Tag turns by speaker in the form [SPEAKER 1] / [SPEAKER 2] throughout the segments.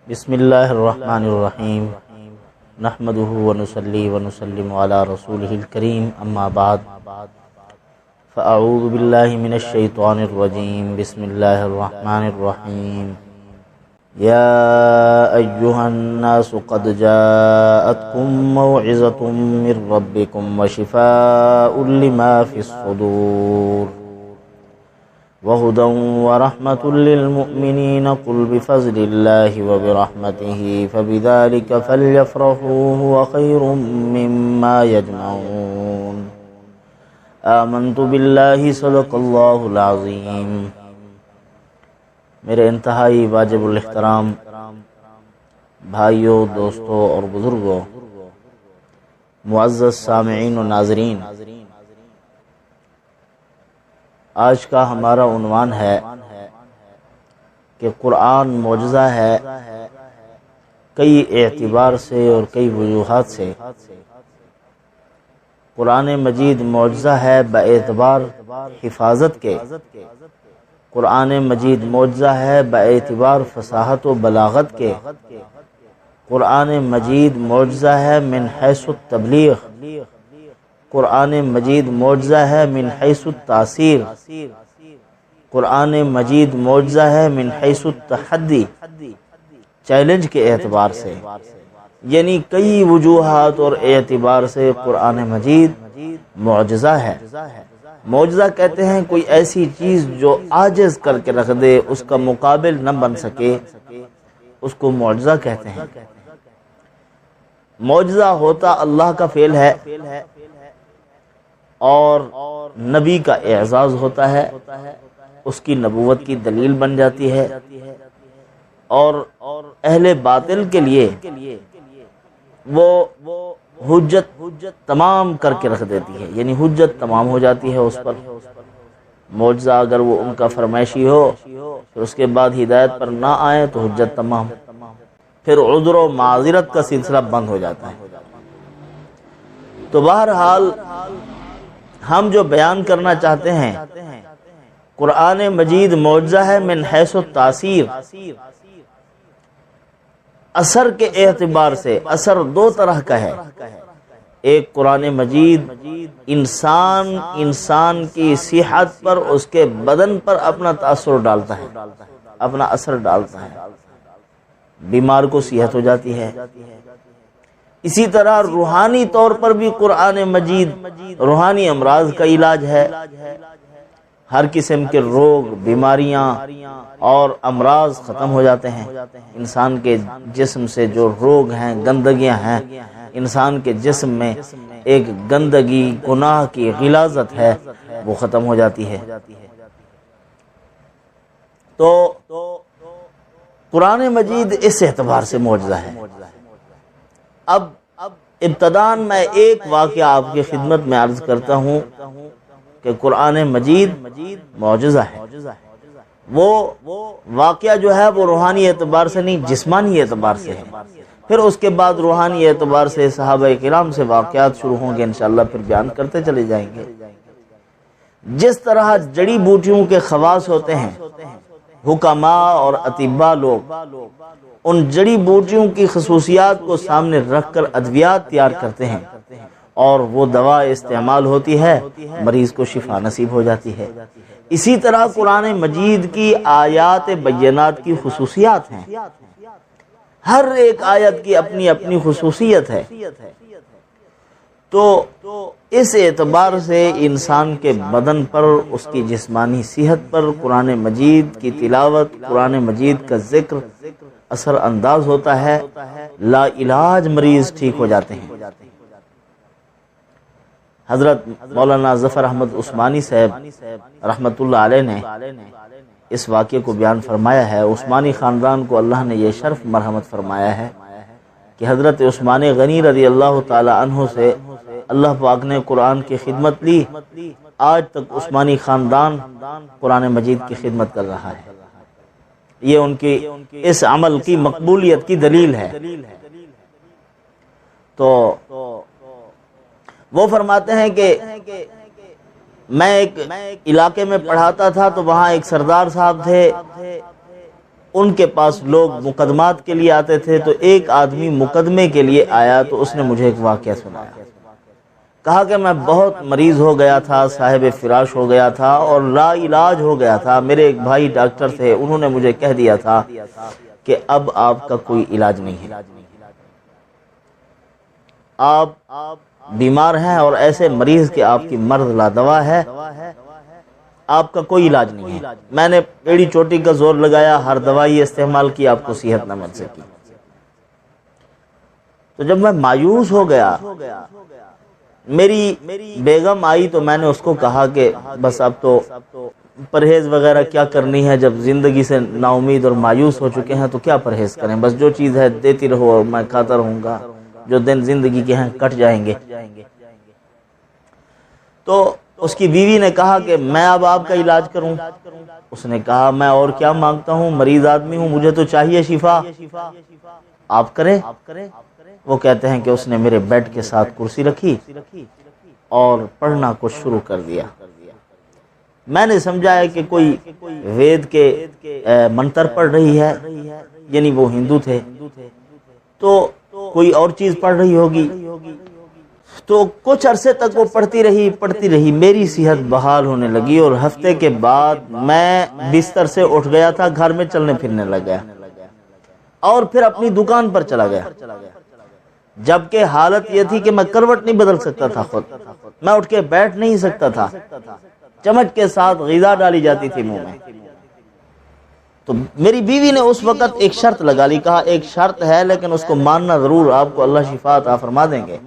[SPEAKER 1] بسم اللہ الرحمن الرحیم نحمده ونصلی ونسلم علی رسولہ الکریم اما بعد فاعوذ باللہ من الشیطان الرجیم بسم اللہ الرحمن الرحیم یا ایہا الناس قد جاءتکم موعظۃ من ربکم وشفاء لما فی الصدور وَهُدًى وَرَحْمَةٌ لِّلْمُؤْمِنِينَ قُلْ بِفَضْلِ اللَّهِ وَبِرَحْمَتِهِ فَبِذَلِكَ فَلْيَفْرَحُوا هُوَ خَيْرٌ مِّمَّا يَجْمَعُونَ آمَنْتُ بِاللَّهِ صدق اللہ العظیم۔ میرے انتہائی واجب الاحترام بھائیوں، دوستوں اور بزرگوں، معزز سامعین و ناظرین، آج کا ہمارا عنوان ہے کہ قرآن معجزہ ہے کئی اعتبار سے اور کئی وجوہات سے۔ قرآن مجید معجزہ ہے باعتبار حفاظت کے، قرآن مجید معجزہ ہے باعتبار فصاحت و بلاغت کے، قرآن مجید معجزہ ہے من حیث التبلیغ، قرآن مجید معجزہ ہے من حیث التاثیر، قرآن مجید معجزہ ہے من حیث التحدی، چیلنج کے اعتبار سے، یعنی کئی وجوہات اور اعتبار سے قرآن مجید معجزہ ہے۔ معجزہ کہتے ہیں کوئی ایسی چیز جو عاجز کر کے رکھ دے، اس کا مقابل نہ بن سکے، اس کو معجزہ کہتے ہیں۔ معجزہ ہوتا اللہ کا فعل ہے اور نبی کا اعزاز ہوتا ہے، اس کی نبوت کی دلیل بن جاتی ہے، اور اہل باطل کے لیے وہ حجت تمام کر کے رکھ دیتی ہے، یعنی حجت تمام ہو جاتی ہے اس پر۔ معجزہ اگر وہ ان کا فرمائشی ہو پھر اس کے بعد ہدایت پر نہ آئے تو حجت تمام، پھر عذر و معذرت کا سلسلہ بند ہو جاتا ہے۔ تو بہرحال ہم جو بیان کرنا چاہتے ہیں، قرآن مجید معجزہ ہے من حیث التاثیر، اثر کے اعتبار سے۔ اثر دو طرح کا ہے، ایک قرآن مجید انسان کی صحت پر، اس کے بدن پر اپنا تاثر ڈالتا ہے، اپنا اثر ڈالتا ہے، بیمار کو صحت ہو جاتی ہے۔ اسی طرح روحانی طور پر بھی قرآن مجید روحانی امراض کا علاج ہے۔ ہر قسم کے روگ، بیماریاں اور امراض ختم ہو جاتے ہیں۔ انسان کے جسم سے جو روگ ہیں، گندگیاں ہیں، انسان کے جسم میں ایک گندگی گناہ کی غلاظت ہے، وہ ختم ہو جاتی ہے۔ تو قرآن مجید اس اعتبار سے معجزہ ہے۔ اب ابتداً میں ایک واقعہ آپ کی خدمت میں عرض کرتا ہوں کہ قرآن مجید معجزہ ہے۔ وہ واقعہ جو ہے وہ روحانی اعتبار سے نہیں، جسمانی اعتبار سے ہے۔ پھر اس کے بعد روحانی اعتبار سے صحابہ کرام سے واقعات شروع ہوں گے، انشاءاللہ پھر بیان کرتے چلے جائیں گے۔ جس طرح جڑی بوٹیوں کے خواص ہوتے ہیں، حکماء اور اطباء لوگ ان جڑی بوٹیوں کی خصوصیات کو سامنے رکھ کر ادویات تیار کرتے ہیں، اور وہ دوا استعمال ہوتی ہے، مریض کو شفا نصیب ہو جاتی ہے۔ اسی طرح قرآن مجید کی آیات بینات کی خصوصیات ہیں، ہر ایک آیت کی اپنی اپنی خصوصیت ہے۔ تو اس اعتبار سے انسان کے بدن پر، اس کی جسمانی صحت پر قرآن مجید کی تلاوت، قرآن مجید کا ذکر اثر انداز ہوتا ہے، لا علاج مریض ٹھیک ہو جاتے ہیں۔ حضرت مولانا ظفر احمد عثمانی صاحب رحمۃ اللہ علیہ نے اس واقعے کو بیان فرمایا ہے۔ عثمانی خاندان کو اللہ نے یہ شرف مرحمت فرمایا ہے کہ حضرت عثمان غنی رضی اللہ تعالی عنہ سے اللہ پاک نے قرآن کی خدمت لی، آج تک عثمانی خاندان قرآن مجید کی خدمت کر رہا ہے۔ یہ ان کی اس عمل کی مقبولیت کی دلیل ہے۔ تو وہ فرماتے ہیں کہ میں ایک علاقے میں پڑھاتا تھا، تو وہاں ایک سردار صاحب تھے، ان کے پاس لوگ مقدمات کے لیے آتے تھے، تو ایک آدمی مقدمے کے لیے آیا تو اس نے مجھے ایک واقعہ سنایا، کہا کہ میں بہت مریض ہو گیا تھا، صاحب فراش ہو گیا تھا اور لا علاج ہو گیا تھا۔ میرے ایک بھائی ڈاکٹر تھے، انہوں نے مجھے کہہ دیا تھا کہ اب آپ کا کوئی علاج نہیں ہے، آپ بیمار ہیں اور ایسے مریض کہ آپ کی مرض لا دوا ہے، آپ کا کوئی علاج نہیں ہے۔ میں نے ایڑی چوٹی کا زور لگایا، ہر دوائی استعمال کی، آپ کو صحت نہ مل سکی۔ تو جب میں مایوس ہو گیا، میری بیگم آئی تو میں نے اس کو کہا کہ بس اب تو پرہیز وغیرہ کیا کرنی ہے، جب زندگی سے نا امید اور مایوس ہو چکے ہیں تو کیا پرہیز کریں، بس جو چیز ہے دیتی رہو اور میں کھاتا رہوں گا، جو دن زندگی کے ہیں کٹ جائیں گے۔ تو اس کی بیوی نے کہا کہ میں اب آپ کا علاج کروں۔ اس نے کہا میں اور کیا مانگتا ہوں، مریض آدمی ہوں، مجھے تو چاہیے شفا، آپ کریں۔ وہ کہتے ہیں کہ اس نے میرے بیڈ کے ساتھ کرسی رکھی اور پڑھنا کو شروع کر دیا۔ میں نے سمجھا ہے کہ کوئی وید کے منتر پڑھ رہی ہے، یعنی وہ ہندو تھے، تو کوئی اور چیز پڑھ رہی ہوگی۔ تو کچھ عرصے تک وہ پڑھتی رہی، میری صحت بحال ہونے لگی اور ہفتے کے بعد میں بستر سے اٹھ گیا تھا، گھر میں چلنے پھرنے لگ گیا اور پھر اپنی دکان پر چلا گیا، جبکہ حالت یہ تھی کہ میں کروٹ نہیں بدل سکتا تھا، خود میں اٹھ کے بیٹھ نہیں سکتا تھا، چمچ کے ساتھ غذا ڈالی جاتی تھی منہ میں۔ تو میری بیوی نے اس وقت ایک شرط لگا لی، کہا ایک شرط ہے لیکن اس کو ماننا ضرور، آپ کو اللہ شفا عطا فرما دیں گے۔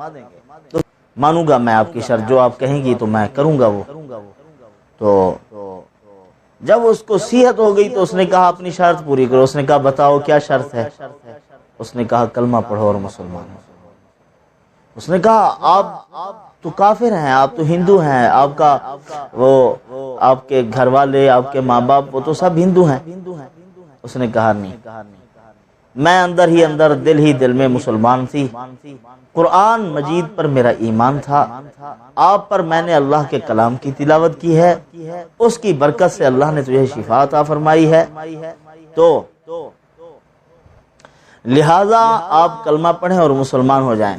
[SPEAKER 1] تو مانوں گا میں آپ کی شرط، جو آپ کہیں گی تو میں کروں گا وہ۔ تو جب اس کو صحت ہو گئی تو اس نے کہا اپنی شرط پوری کرو۔ اس نے کہا بتاؤ کیا شرط ہے؟ اس نے کہا کلمہ پڑھو اور مسلمان ہو۔ اس نے کہا آپ تو کافر ہیں، آپ تو ہندو ہیں، آپ کا وہ آپ کے گھر والے، آپ کے ماں باپ وہ تو سب ہندو ہیں۔ اس نے کہا نہیں، میں اندر ہی اندر دل ہی دل میں مسلمان تھی، قرآن مجید پر میرا ایمان تھا، آپ پر میں نے اللہ کے کلام کی تلاوت کی ہے، اس کی برکت سے اللہ نے تجھے شفا عطا فرمائی ہے، تو لہٰذا آپ کلمہ پڑھیں اور مسلمان ہو جائیں۔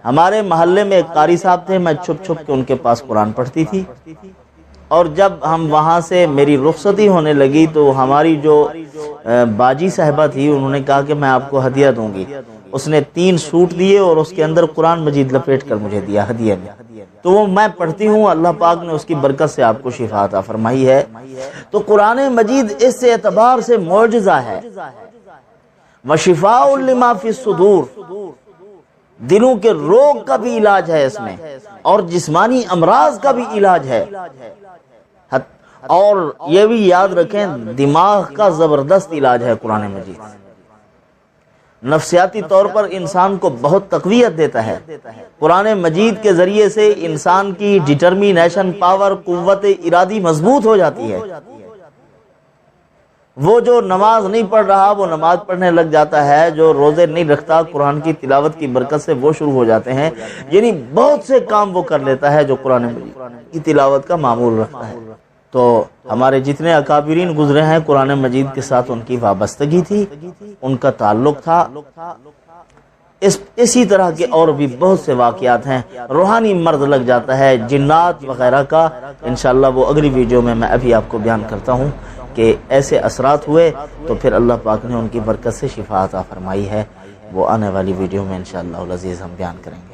[SPEAKER 1] ہمارے محلے میں ایک قاری صاحب تھے، میں چھپ چھپ کے ان کے پاس قرآن پڑھتی تھی، اور جب ہم وہاں سے میری رخصتی ہونے لگی تو ہماری جو باجی صاحبہ تھی انہوں نے کہا کہ میں آپ کو ہدیہ دوں گی۔ اس نے 3 سوٹ دیے اور اس کے اندر قرآن مجید لپیٹ کر مجھے دیا ہدیہ میں، تو وہ میں پڑھتی ہوں، اللہ پاک نے اس کی برکت سے آپ کو شفا عطا فرمائی ہے۔ تو قرآن مجید اس اعتبار سے معجزہ ہے، وَشِفَاءٌ لِمَا فِي الصُّدُورِ، دلوں کے روگ کا بھی علاج ہے اس میں، اور جسمانی امراض کا بھی علاج ہے، اور یہ بھی یاد رکھیں دماغ کا زبردست علاج ہے قرآن مجید، نفسیاتی طور پر انسان کو بہت تقویت دیتا ہے۔ قرآن مجید کے ذریعے سے انسان کی ڈٹرمینیشن پاور، قوت ارادی مضبوط ہو جاتی ہے۔ وہ جو نماز نہیں پڑھ رہا وہ نماز پڑھنے لگ جاتا ہے، جو روزے نہیں رکھتا قرآن کی تلاوت کی برکت سے وہ شروع ہو جاتے ہیں، یعنی بہت سے کام وہ کر لیتا ہے جو قرآن مجید کی تلاوت کا معمول رکھتا ہے۔ تو ہمارے جتنے اکابرین گزرے ہیں قرآن مجید کے ساتھ ان کی وابستگی تھی، ان کا تعلق تھا۔ اسی طرح کے اور بھی بہت سے واقعات ہیں، روحانی مرض لگ جاتا ہے جنات وغیرہ کا، انشاءاللہ وہ اگلی ویڈیو میں ابھی آپ کو بیان کرتا ہوں کہ ایسے اثرات ہوئے تو پھر اللہ پاک نے ان کی برکت سے شفا عطا فرمائی ہے، وہ آنے والی ویڈیو میں انشاءاللہ العزیز ہم بیان کریں گے۔